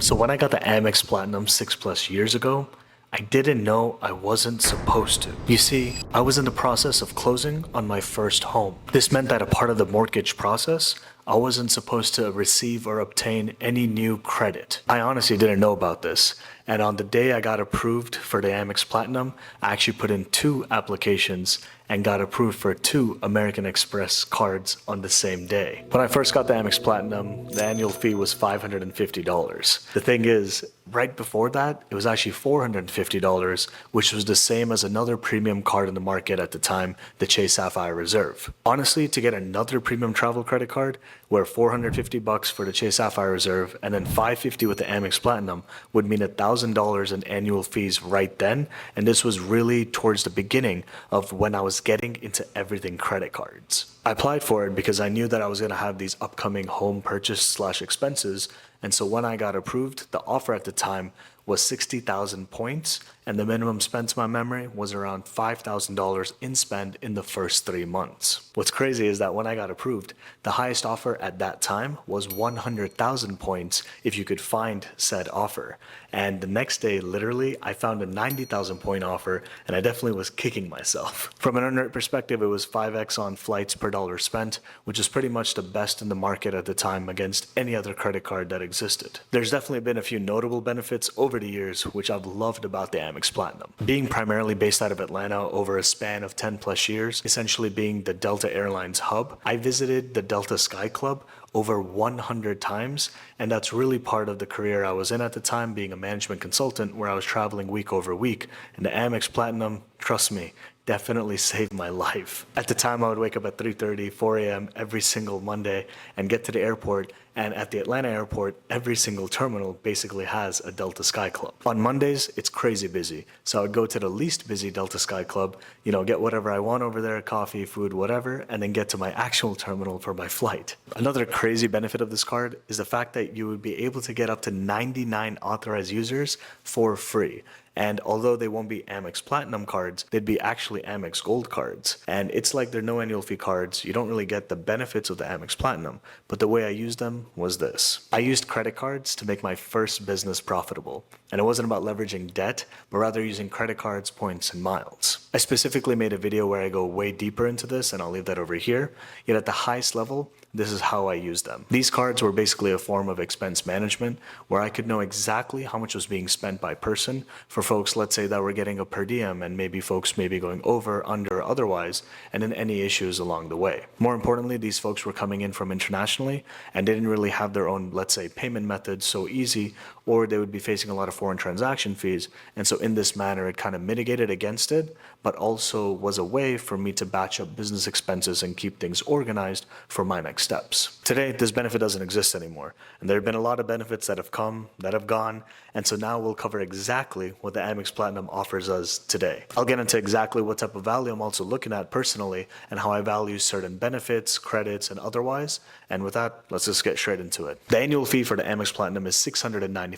So when I got the Amex Platinum 6+ years ago, I didn't know I wasn't supposed to. You see, I was in the process of closing on my first home. This meant that a part of the mortgage process, I wasn't supposed to receive or obtain any new credit. I honestly didn't know about this. And on the day I got approved for the Amex Platinum, I actually put in 2 applications and got approved for 2 American Express cards on the same day. When I first got the Amex Platinum, the annual fee was $550. The thing is, right before that, it was actually $450, which was the same as another premium card in the market at the time, the Chase Sapphire Reserve. Honestly, to get another premium travel credit card, where $450 for the Chase Sapphire Reserve and then $550 with the Amex Platinum would mean $1,000 in annual fees right then, and this was really towards the beginning of when I was getting into everything credit cards. I applied for it because I knew that I was going to have these upcoming home purchase/expenses, and so when I got approved, the offer at the time was 60,000 points, and the minimum spend to my memory was around $5,000 in spend in the first 3 months. What's crazy is that when I got approved, the highest offer at that time was 100,000 points if you could find said offer. And the next day, literally, I found a 90,000 point offer, and I definitely was kicking myself. From an earn rate perspective, it was 5x on flights per dollar spent, which is pretty much the best in the market at the time against any other credit card that existed. There's definitely been a few notable benefits over the years, which I've loved about the Amex Platinum. Being primarily based out of Atlanta over a span of 10+ years, essentially being the Delta Airlines hub, I visited the Delta Sky Club over 100 times, and that's really part of the career I was in at the time, being a management consultant where I was traveling week over week, and the Amex Platinum, trust me, definitely saved my life. At the time, I would wake up at 3:30, 4 a.m. every single Monday and get to the airport, and at the Atlanta airport, every single terminal basically has a Delta Sky Club. On Mondays, it's crazy busy, so I would go to the least busy Delta Sky Club, get whatever I want over there, coffee, food, whatever, and then get to my actual terminal for my flight. Another crazy benefit of this card is the fact that you would be able to get up to 99 authorized users for free. And although they won't be Amex Platinum cards, they'd be actually Amex Gold cards. And it's like they're no annual fee cards. You don't really get the benefits of the Amex Platinum. But the way I used them was this. I used credit cards to make my first business profitable. And it wasn't about leveraging debt, but rather using credit cards, points, and miles. I specifically made a video where I go way deeper into this, and I'll leave that over here. Yet at the highest level, this is how I used them. These cards were basically a form of expense management where I could know exactly how much was being spent by person for folks, let's say, that were getting a per diem, and maybe folks maybe going over, under, otherwise, and then any issues along the way. More importantly, these folks were coming in from internationally and didn't really have their own, let's say, payment methods so easy, or they would be facing a lot of foreign transaction fees. And so in this manner, it kind of mitigated against it, but also was a way for me to batch up business expenses and keep things organized for my next steps. Today, this benefit doesn't exist anymore, and there have been a lot of benefits that have come, that have gone, and so now we'll cover exactly what the Amex Platinum offers us today. I'll get into exactly what type of value I'm also looking at personally and how I value certain benefits, credits, and otherwise, and with that, let's just get straight into it. The annual fee for the Amex Platinum is $695.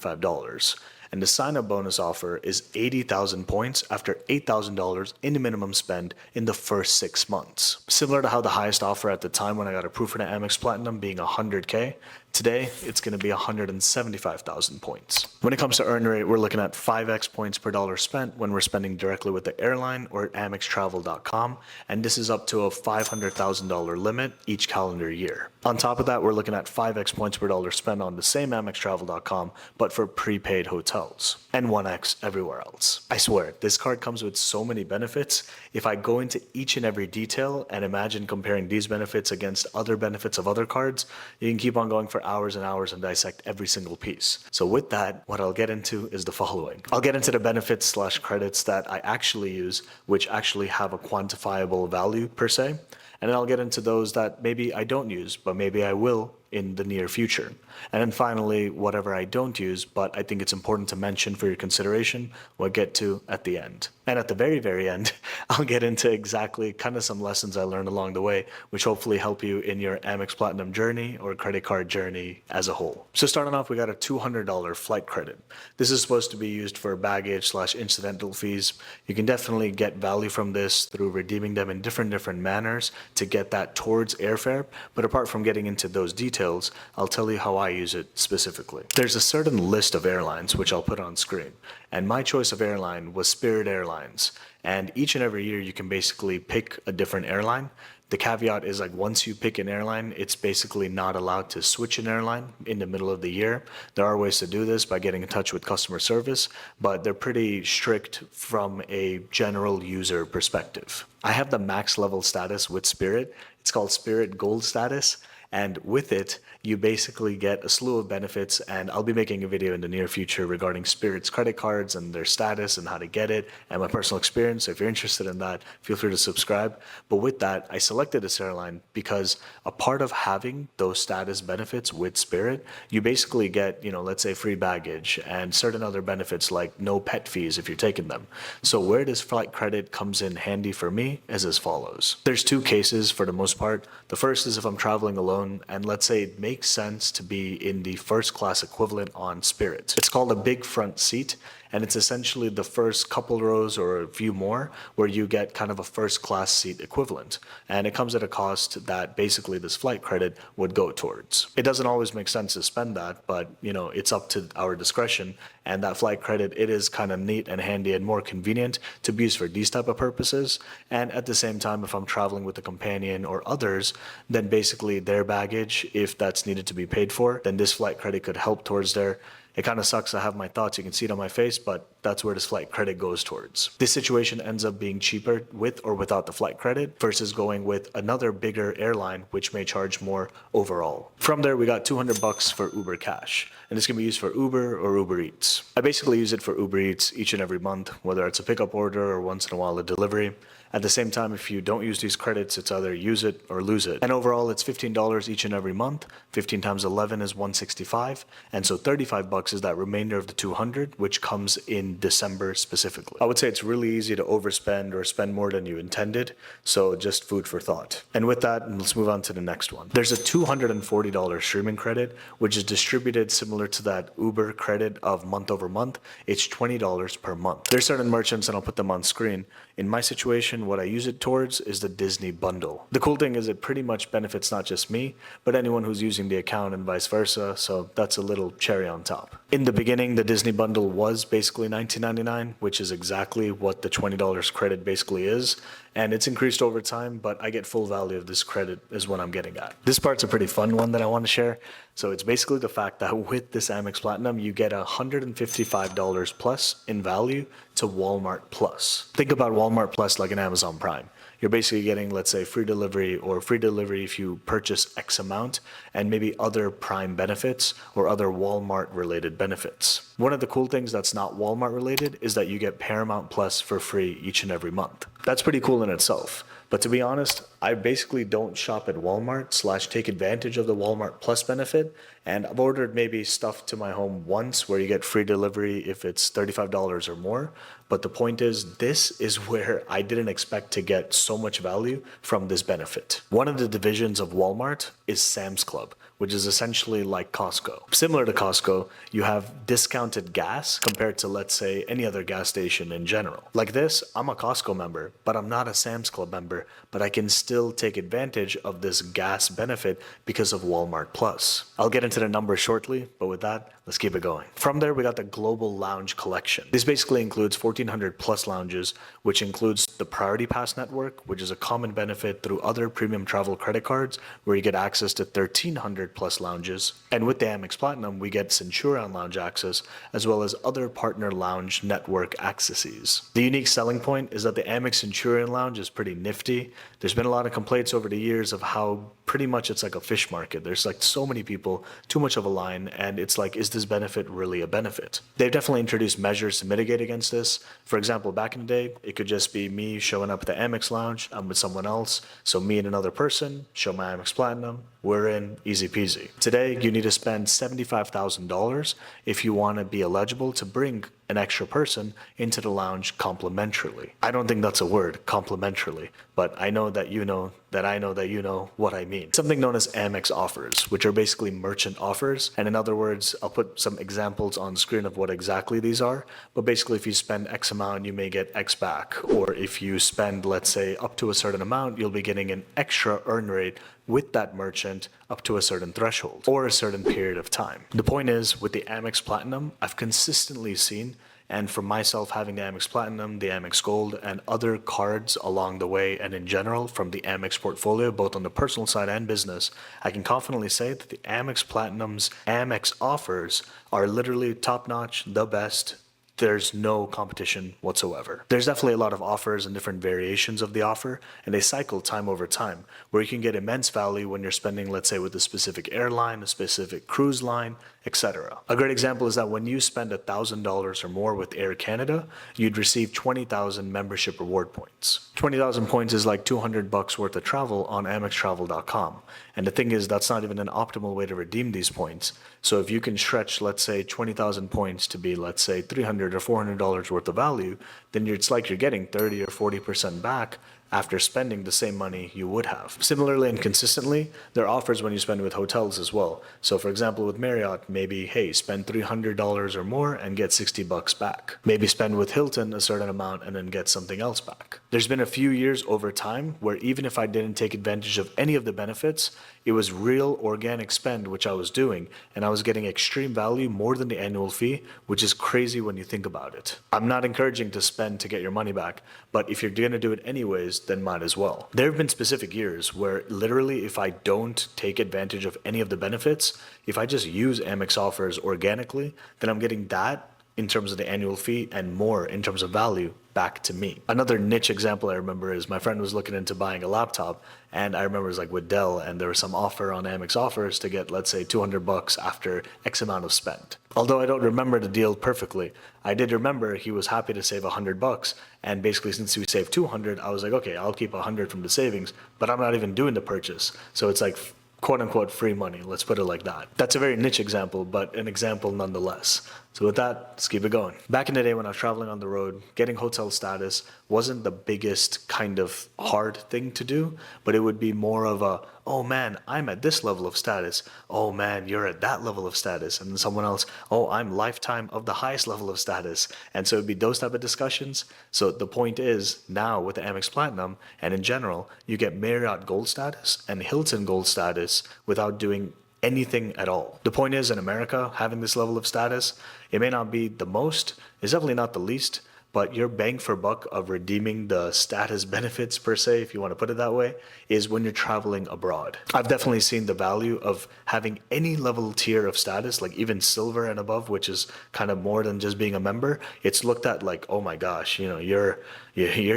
And the sign-up bonus offer is 80,000 points after $8,000 in the minimum spend in the first 6 months. Similar to how the highest offer at the time when I got approved for the Amex Platinum being 100K, today it's going to be 175,000 points. When it comes to earn rate, we're looking at 5x points per dollar spent when we're spending directly with the airline or at amextravel.com, and this is up to a $500,000 limit each calendar year. On top of that, we're looking at 5x points per dollar spent on the same amextravel.com, but for prepaid hotels, and 1x everywhere else. I swear, this card comes with so many benefits. If I go into each and every detail and imagine comparing these benefits against other benefits of other cards, you can keep on going for hours and hours and dissect every single piece. So with that, what I'll get into is the following. I'll get into the benefits/credits that I actually use, which actually have a quantifiable value per se. And then I'll get into those that maybe I don't use, but maybe I will in the near future. And then finally, whatever I don't use, but I think it's important to mention for your consideration, we'll get to at the end. And at the very, very end, I'll get into exactly kind of some lessons I learned along the way, which hopefully help you in your Amex Platinum journey or credit card journey as a whole. So starting off, we got a $200 flight credit. This is supposed to be used for baggage/incidental fees. You can definitely get value from this through redeeming them in different manners to get that towards airfare. But apart from getting into those details, details, I'll tell you how I use it specifically. There's a certain list of airlines, which I'll put on screen, and my choice of airline was Spirit Airlines. And each and every year, you can basically pick a different airline. The caveat is like once you pick an airline, it's basically not allowed to switch an airline in the middle of the year. There are ways to do this by getting in touch with customer service, but they're pretty strict from a general user perspective. I have the max level status with Spirit. It's called Spirit Gold status. And with it, you basically get a slew of benefits. And I'll be making a video in the near future regarding Spirit's credit cards and their status and how to get it and my personal experience. So if you're interested in that, feel free to subscribe. But with that, I selected this airline because a part of having those status benefits with Spirit, you basically get, let's say free baggage and certain other benefits like no pet fees if you're taking them. So where this flight credit comes in handy for me is as follows. There's two cases for the most part. The first is if I'm traveling alone, and let's say it makes sense to be in the first class equivalent on Spirit. It's called a big front seat, and it's essentially the first couple rows or a few more where you get kind of a first class seat equivalent. And it comes at a cost that basically this flight credit would go towards. It doesn't always make sense to spend that, but it's up to our discretion. And that flight credit, it is kind of neat and handy and more convenient to be used for these type of purposes. And at the same time, if I'm traveling with a companion or others, then basically their baggage, if that's needed to be paid for, then this flight credit could help towards there. It kind of sucks. I have my thoughts. You can see it on my face, but that's where this flight credit goes towards. This situation ends up being cheaper with or without the flight credit versus going with another bigger airline, which may charge more overall. From there, we got $200 for Uber Cash, and this can be used for Uber or Uber Eats. I basically use it for Uber Eats each and every month, whether it's a pickup order or once in a while a delivery. At the same time, if you don't use these credits, it's either use it or lose it. And overall, it's $15 each and every month. 15 times 11 is $165. And so $35 is that remainder of the $200, which comes in December specifically. I would say it's really easy to overspend or spend more than you intended. So just food for thought. And with that, let's move on to the next one. There's a $240 streaming credit, which is distributed similar to that Uber credit of month over month. It's $20 per month. There's certain merchants, and I'll put them on screen. In my situation, what I use it towards is the Disney bundle. The cool thing is it pretty much benefits not just me, but anyone who's using the account and vice versa, so that's a little cherry on top. In the beginning, the Disney bundle was basically $19.99, which is exactly what the $20 credit basically is, and it's increased over time, but I get full value of this credit is what I'm getting at. This part's a pretty fun one that I want to share. So it's basically the fact that with this Amex Platinum, you get $155 plus in value to Walmart Plus. Think about Walmart Plus like an Amazon Prime. You're basically getting, let's say, free delivery or free delivery if you purchase X amount and maybe other Prime benefits or other Walmart related benefits. One of the cool things that's not Walmart related is that you get Paramount Plus for free each and every month. That's pretty cool in itself. But to be honest, I basically don't shop at Walmart / take advantage of the Walmart Plus benefit. And I've ordered maybe stuff to my home once where you get free delivery if it's $35 or more. But the point is, this is where I didn't expect to get so much value from this benefit. One of the divisions of Walmart is Sam's Club, which is essentially like Costco. Similar to Costco, you have discounted gas compared to, let's say, any other gas station in general. Like this, I'm a Costco member, but I'm not a Sam's Club member, but I can still take advantage of this gas benefit because of Walmart Plus. I'll get into the numbers shortly, but with that, let's keep it going. From there, we got the Global Lounge Collection. This basically includes 1,400 plus lounges, which includes the Priority Pass network, which is a common benefit through other premium travel credit cards, where you get access to 1,300 plus lounges. And with the Amex Platinum, we get Centurion Lounge access, as well as other partner lounge network accesses. The unique selling point is that the Amex Centurion Lounge is pretty nifty. There's been a lot of complaints over the years of how pretty much it's like a fish market. There's like so many people, too much of a line, and it's like, is this benefit really a benefit? They've definitely introduced measures to mitigate against this. For example, back in the day, it could just be me showing up at the Amex Lounge, I'm with someone else, so me and another person, show my Amex Platinum, we're in, easy peasy. Today, you need to spend $75,000 if you want to be eligible to bring an extra person into the lounge complimentarily. I don't think that's a word, complimentarily, but I know that you know that I know that you know what I mean. Something known as Amex offers, which are basically merchant offers. And in other words, I'll put some examples on screen of what exactly these are. But basically, if you spend X amount, you may get X back. Or if you spend, let's say, up to a certain amount, you'll be getting an extra earn rate with that merchant up to a certain threshold or a certain period of time. The point is, with the Amex Platinum, I've consistently seen, and for myself having the Amex Platinum, the Amex Gold, and other cards along the way, and in general from the Amex portfolio, both on the personal side and business, I can confidently say that the Amex Platinum's Amex offers are literally top notch, the best. There's no competition whatsoever. There's definitely a lot of offers and different variations of the offer, and they cycle time over time, where you can get immense value when you're spending, let's say, with a specific airline, a specific cruise line, etc. A great example is that when you spend $1,000 or more with Air Canada, you'd receive 20,000 membership reward points. 20,000 points is like $200 worth of travel on AmexTravel.com. And the thing is, that's not even an optimal way to redeem these points. So if you can stretch, let's say, 20,000 points to be, let's say, $300 or $400 worth of value, then it's like you're getting 30 or 40% back after spending the same money you would have. Similarly and consistently, there are offers when you spend with hotels as well. So for example, with Marriott, maybe, hey, spend $300 or more and get $60 back. Maybe spend with Hilton a certain amount and then get something else back. There's been a few years over time where even if I didn't take advantage of any of the benefits, it was real organic spend which I was doing, and I was getting extreme value more than the annual fee, which is crazy when you think about it. I'm not encouraging to spend to get your money back, but if you're gonna do it anyways, then might as well. There have been specific years where literally if I don't take advantage of any of the benefits, if I just use Amex offers organically, then I'm getting that in terms of the annual fee and more in terms of value back to me. Another niche example I remember is my friend was looking into buying a laptop, and I remember it was like with Dell, and there was some offer on Amex offers to get, let's say, $200 after X amount of spend. Although I don't remember the deal perfectly, I did remember he was happy to save $100, and basically since he saved 200, I was like, okay, I'll keep 100 from the savings, but I'm not even doing the purchase. So it's like quote unquote free money, let's put it like that. That's a very niche example, but an example nonetheless. So with that, let's keep it going. Back in the day when I was traveling on the road, getting hotel status wasn't the biggest kind of hard thing to do, but it would be more of a, oh man, I'm at this level of status. Oh man, you're at that level of status. And then someone else, oh, I'm lifetime of the highest level of status. And so it'd be those type of discussions. So the point is, now with the Amex Platinum and in general, you get Marriott Gold status and Hilton Gold status without doing anything at all. The point is, in America, having this level of status, it may not be the most, it's definitely not the least, but your bang for buck of redeeming the status benefits per se, if you want to put it that way, is when you're traveling abroad. I've definitely seen the value of having any level tier of status, like even silver and above, which is kind of more than just being a member. It's looked at like, oh my gosh, you know, you're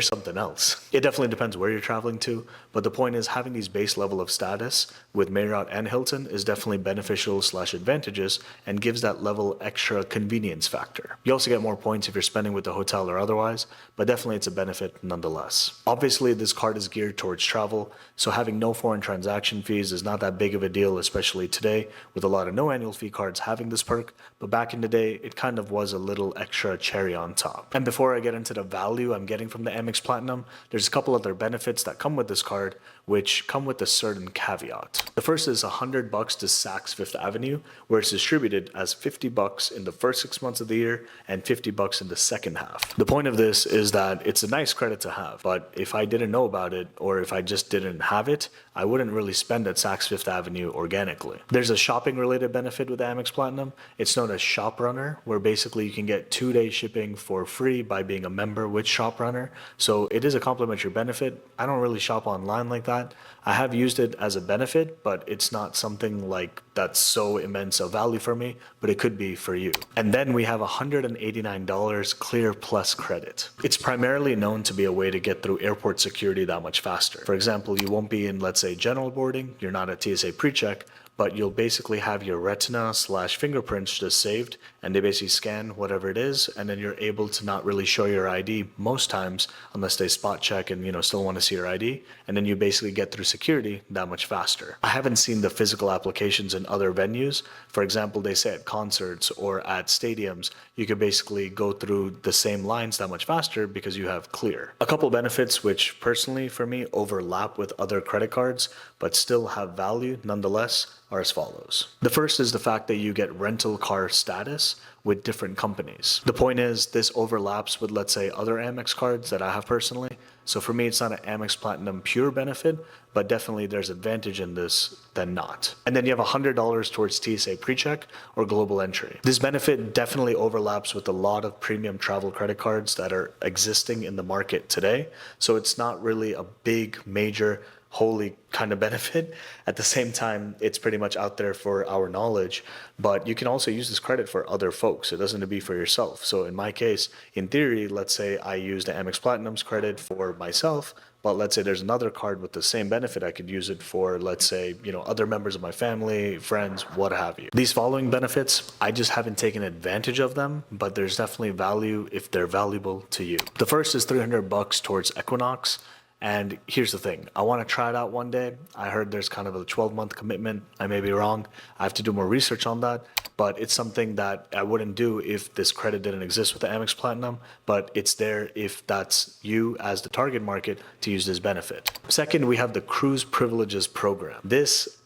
something else. It definitely depends where you're traveling to, but the point is having these base level of status with Marriott and Hilton is definitely beneficial / advantageous and gives that level extra convenience factor. You also get more points if you're spending with the hotel or otherwise, but definitely it's a benefit nonetheless. Obviously, this card is geared towards travel, so having no foreign transaction fees is not that big of a deal, especially today with a lot of no annual fee cards having this perk, but back in the day, it kind of was a little extra cherry on top. And before I get into the value I'm getting from the Amex Platinum, there's a couple other benefits that come with this card, which come with a certain caveat. The first is $100 to Saks Fifth Avenue, where it's distributed as $50 in the first 6 months of the year and $50 in the second half. The point of this is that it's a nice credit to have, but if I didn't know about it, or if I just didn't have it, I wouldn't really spend at Saks Fifth Avenue organically. There's a shopping related benefit with Amex Platinum. It's known as Shop Runner, where basically you can get 2-day shipping for free by being a member with Shop Runner. So it is a complimentary benefit. I don't really shop online like that. I have used it as a benefit, but it's not something like that's so immense of value for me, but it could be for you. And then we have $189 Clear Plus credit. It's primarily known to be a way to get through airport security that much faster. For example, you won't be in, let's say, general boarding, you're not at TSA PreCheck, but you'll basically have your retina / fingerprints just saved, and they basically scan whatever it is, and then you're able to not really show your ID most times unless they spot check and still want to see your ID, and then you basically get through security that much faster. I haven't seen the physical applications in other venues. For example, they say at concerts or at stadiums, you could basically go through the same lines that much faster because you have Clear. A couple benefits which personally for me overlap with other credit cards, but still have value nonetheless. are as follows. The first is the fact that you get rental car status with different companies. The point is, this overlaps with, let's say, other Amex cards that I have personally. So for me, it's not an Amex Platinum pure benefit, but definitely there's advantage in this than not. And then you have $100 towards TSA PreCheck or global entry. This benefit definitely overlaps with a lot of premium travel credit cards that are existing in the market today. So it's not really a big, major, holy kind of benefit. At the same time, it's pretty much out there for our knowledge, but you can also use this credit for other folks. It doesn't have to be for yourself. So in my case, in theory, let's say I use the Amex Platinum's credit for myself, but let's say there's another card with the same benefit. I could use it for, let's say, other members of my family, friends, what have you. These following benefits, I just haven't taken advantage of them, but there's definitely value if they're valuable to you. The first is $300 towards Equinox. And here's the thing, I want to try it out one day. I heard there's kind of a 12-month commitment. I may be wrong. I have to do more research on that, but it's something that I wouldn't do if this credit didn't exist with the Amex Platinum, but it's there if that's you as the target market to use this benefit. Second, we have the Cruise Privileges Program.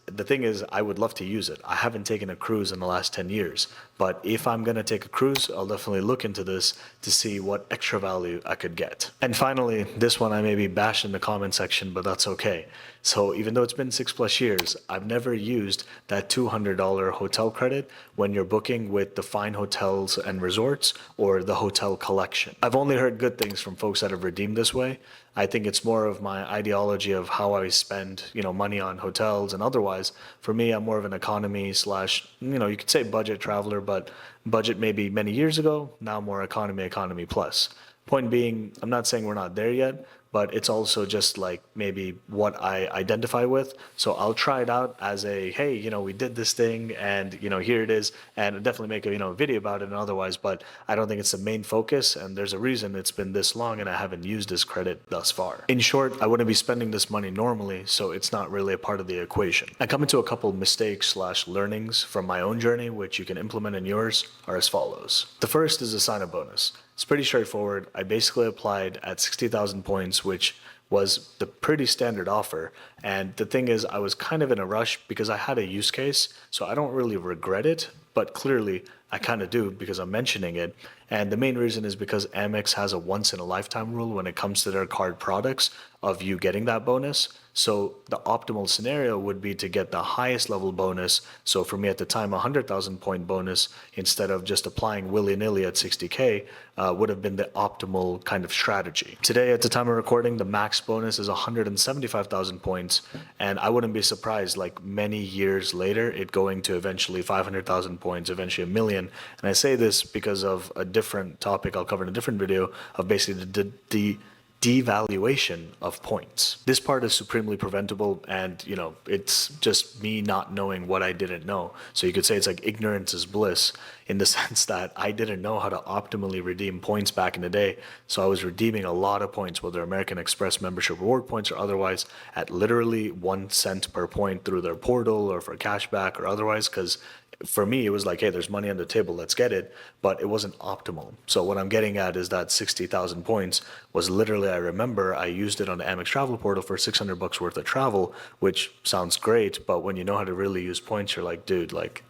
The thing is, I would love to use it. I haven't taken a cruise in the last 10 years, but if I'm going to take a cruise, I'll definitely look into this to see what extra value I could get. And finally, this one I may be bashed in the comment section, but that's okay. So even though it's been 6+ years, I've never used that $200 hotel credit when you're booking with the Fine Hotels and Resorts or the Hotel Collection. I've only heard good things from folks that have redeemed this way. I think it's more of my ideology of how I spend, money on hotels and otherwise. For me, I'm more of an economy slash, you could say budget traveler, but budget maybe many years ago, now more economy plus. Point being, I'm not saying we're not there yet, but it's also just like maybe what I identify with. So I'll try it out as a, hey, we did this thing and, here it is. And I'll definitely make a, video about it and otherwise, but I don't think it's the main focus. And there's a reason it's been this long and I haven't used this credit thus far. In short, I wouldn't be spending this money normally, so it's not really a part of the equation. I come into a couple of mistakes slash learnings from my own journey, which you can implement in yours, are as follows. The first is a sign-up bonus. It's pretty straightforward. I basically applied at 60,000 points, which was the pretty standard offer. And the thing is, I was kind of in a rush because I had a use case, so I don't really regret it, but clearly I kind of do because I'm mentioning it. And the main reason is because Amex has a once-in-a-lifetime rule when it comes to their card products of you getting that bonus. So the optimal scenario would be to get the highest level bonus. So for me at the time, 100,000 point bonus instead of just applying willy-nilly at 60K would have been the optimal kind of strategy. Today, at the time of recording, the max bonus is 175,000 points. And I wouldn't be surprised, like many years later, it going to eventually 500,000 points, eventually 1 million. And I say this because of a different topic I'll cover in a different video of basically the devaluation of points. This part is supremely preventable, and it's just me not knowing what I didn't know. So you could say it's like ignorance is bliss in the sense that I didn't know how to optimally redeem points back in the day. So I was redeeming a lot of points, whether American Express membership reward points or otherwise, at literally 1 cent per point through their portal or for cashback or otherwise, because for me, it was like, hey, there's money on the table, let's get it, but it wasn't optimal. So what I'm getting at is that 60,000 points was literally, I remember I used it on the Amex travel portal for $600 worth of travel, which sounds great, but when you know how to really use points, you're like, dude, like,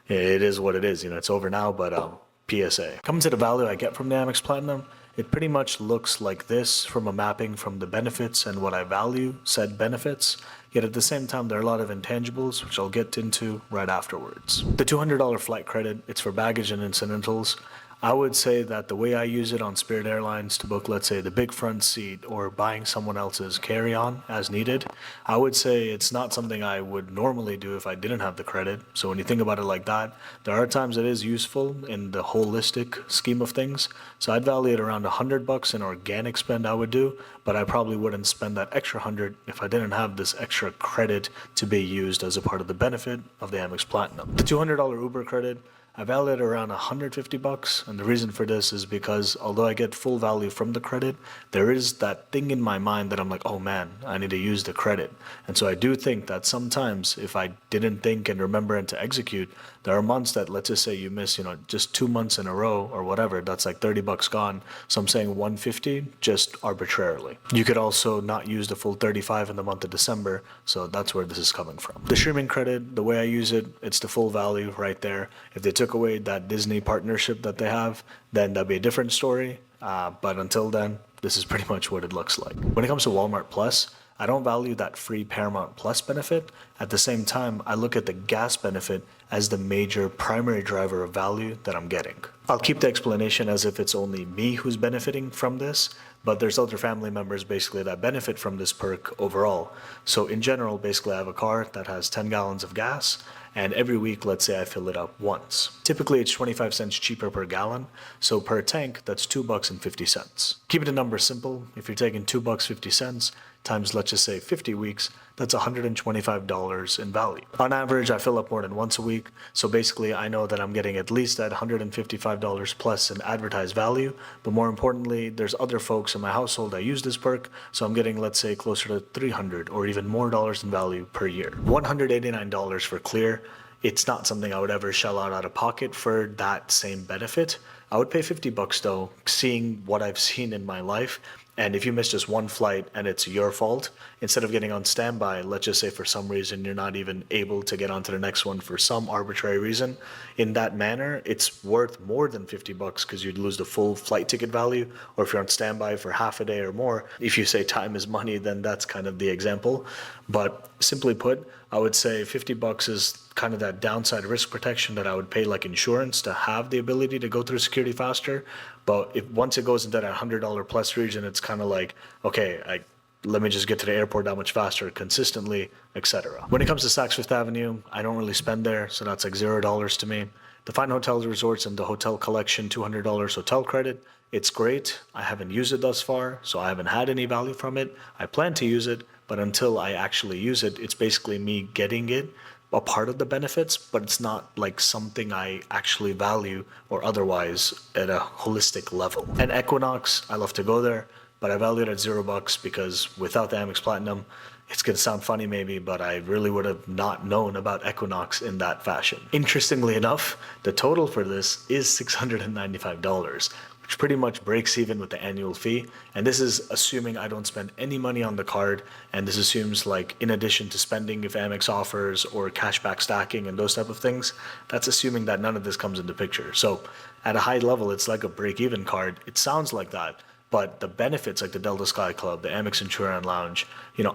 it is what it is, it's over now, but PSA. Coming to the value I get from the Amex Platinum, it pretty much looks like this from a mapping from the benefits and what I value said benefits. Yet at the same time, there are a lot of intangibles, which I'll get into right afterwards. The $200 flight credit, it's for baggage and incidentals. I would say that the way I use it on Spirit Airlines to book, let's say, the big front seat or buying someone else's carry-on as needed, I would say it's not something I would normally do if I didn't have the credit. So when you think about it like that, there are times it is useful in the holistic scheme of things. So I'd value it around $100 in organic spend I would do, but I probably wouldn't spend that extra 100 if I didn't have this extra credit to be used as a part of the benefit of the Amex Platinum. The $200 Uber credit, I value it around 150 bucks, and the reason for this is because although I get full value from the credit, there is that thing in my mind that I'm like, oh man, I need to use the credit. And so I do think that sometimes if I didn't think and remember and to execute, there are months that, let's just say you miss, just 2 months in a row or whatever, that's like 30 bucks gone. So I'm saying 150 just arbitrarily. You could also not use the full 35 in the month of December, so that's where this is coming from. The streaming credit, the way I use it, it's the full value right there. If they took away that Disney partnership that they have, then that'd be a different story. But until then, this is pretty much what it looks like. When it comes to Walmart Plus, I don't value that free Paramount Plus benefit. At the same time, I look at the gas benefit as the major primary driver of value that I'm getting. I'll keep the explanation as if it's only me who's benefiting from this, but there's other family members basically that benefit from this perk overall. So in general, basically I have a car that has 10 gallons of gas, and every week, let's say I fill it up once. Typically it's 25 cents cheaper per gallon, so per tank, that's $2.50. Keeping the numbers simple, if you're taking $2.50 times, let's just say 50 weeks, that's $125 in value. On average, I fill up more than once a week, so basically I know that I'm getting at least that $155 plus in advertised value, but more importantly, there's other folks in my household that use this perk, so I'm getting, let's say, closer to $300 or even more dollars in value per year. $189 for clear. It's not something I would ever shell out of pocket for that same benefit. I would pay 50 bucks though, seeing what I've seen in my life. And if you miss just one flight and it's your fault, instead of getting on standby, let's just say for some reason you're not even able to get onto the next one for some arbitrary reason, in that manner, it's worth more than 50 bucks because you'd lose the full flight ticket value. Or if you're on standby for half a day or more, if you say time is money, then that's kind of the example. But simply put, I would say 50 bucks is kind of that downside risk protection that I would pay like insurance to have the ability to go through security faster. But if once it goes into that $100 plus region, it's kind of like, okay, let me just get to the airport that much faster consistently, etc. When it comes to Saks Fifth Avenue, I don't really spend there, so that's like $0 to me. The Fine Hotels Resorts and the Hotel Collection $200 hotel credit, it's great. I haven't used it thus far, so I haven't had any value from it. I plan to use it, but until I actually use it, it's basically me getting it, a part of the benefits, but it's not like something I actually value or otherwise at a holistic level. And Equinox, I love to go there, but I value it at $0 because without the Amex Platinum, it's going to sound funny maybe, but I really would have not known about Equinox in that fashion. Interestingly enough, the total for this is $695, which pretty much breaks even with the annual fee. And this is assuming I don't spend any money on the card. And this assumes, like, in addition to spending if Amex offers or cashback stacking and those type of things, that's assuming that none of this comes into picture. So at a high level, it's like a break-even card. It sounds like that. But the benefits like the Delta Sky Club, the Amex Centurion Lounge,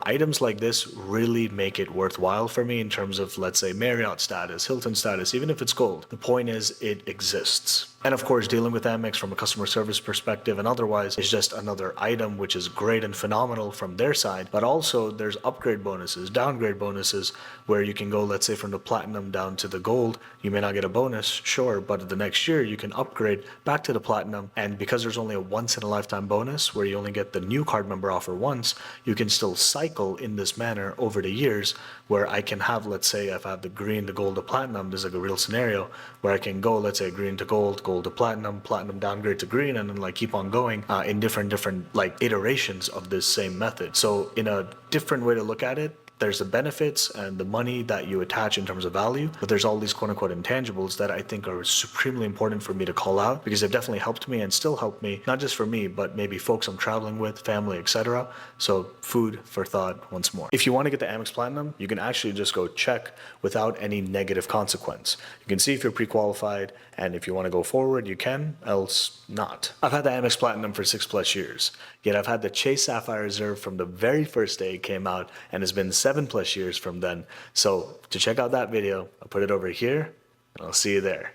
items like this really make it worthwhile for me in terms of, let's say, Marriott status, Hilton status, even if it's gold. The point is it exists. And of course, dealing with Amex from a customer service perspective and otherwise is just another item which is great and phenomenal from their side. But also there's upgrade bonuses, downgrade bonuses, where you can go, let's say, from the platinum down to the gold. You may not get a bonus, sure, but the next year you can upgrade back to the platinum. And because there's only a once in a lifetime bonus where you only get the new card member offer once, you can still cycle in this manner over the years where I can have, let's say, if I have the green, the gold, the platinum, there's like a real scenario where I can go, let's say, green to gold, gold to platinum, platinum downgrade to green, and then like keep on going in different like iterations of this same method. So in a different way to look at it, there's the benefits and the money that you attach in terms of value, but there's all these quote unquote intangibles that I think are supremely important for me to call out because they've definitely helped me and still help me, not just for me, but maybe folks I'm traveling with, family, etc. So food for thought once more. If you want to get the Amex Platinum, you can actually just go check without any negative consequence. You can see if you're pre-qualified, and if you want to go forward, you can, else not. I've had the Amex Platinum for 6+ years, yet I've had the Chase Sapphire Reserve from the very first day it came out, and it's been 7+ years from then. So to check out that video, I'll put it over here, and I'll see you there.